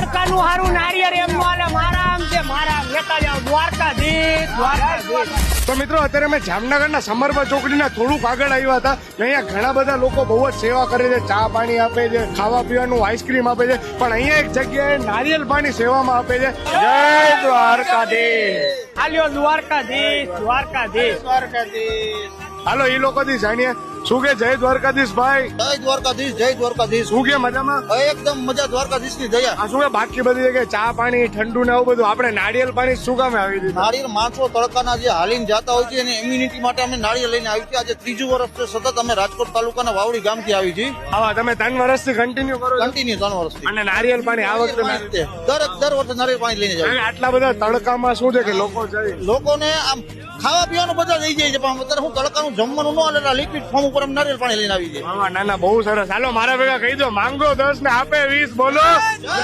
તડકાનું હારું નારિયેળ એમ નો હાલે. મારા આમ છે, મારા આમ લેતા જાવ. દ્વારકાધીશ, દ્વારકાધીશ. તો મિત્રો અત્યારે અમે જામનગરના સમરબા ચોકડીના થોડુંક આગળ આવ્યા હતા. અહીંયા ઘણા બધા લોકો બહુ જ સેવા કરે છે, ચા પાણી આપે છે, ખાવા પીવાનું આઈસ્ક્રીમ આપે છે, પણ અહીંયા એક જગ્યાએ નારિયેલ પાણી સેવામાં આપે છે. જય દ્વારકાધીશ. હાલ્યો દ્વારકાધીશ, દ્વારકાધીશ. દ્વારકાધીશ, હાલો એ લોકોથી જાણીએ શું કે જય દ્વારકાધીશ ભાઈ. જય દ્વારકાધીશ, જય દ્વારકાધીશ. શું કે મજામાં? એકદમ મજા, દ્વારકાધીશ ની દયા. આ શું કે બાકી બધી જગ્યાએ ચા પાણી ઠંડુ ને આવું બધું, આપણે નારિયેલ પાણી શું કામે આવી દીધું? નાળિયેર માણસો તડકાના જે હાલીને જાતા હોય છે એની ઇમ્યુનિટી માટે અમે નાળિયેર લઈને આવી છે. આજે ત્રીજું વર્ષ છે સતત અમે રાજકોટ તાલુકાના વાવડી ગામથી આવી છીએ. આવા તમે 3 વર્ષથી કન્ટિન્યુ કરો છો? કન્ટિન્યુ 3 વર્ષથી. અને નારિયેલ પાણી આ વખતે દર વર્ષે નાળિયેર પાણી લઈને જાય. આટલા બધા તડકામાં શું છે કે લોકો જાય, લોકોને આમ ખાવા પીવાનું બધા થઈ જાય છે, પણ અત્યારે હું તડકાનું જમવાનું ન હાલે, લિક્વિડ ફોર્મ ઉપર અમે નારિયેળ પાણી લઈને આવી છે. ના ના બહુ સરસ. હાલો મારા ભેગા કહી દો, માંગો 10 ને આપે 20. બોલો જય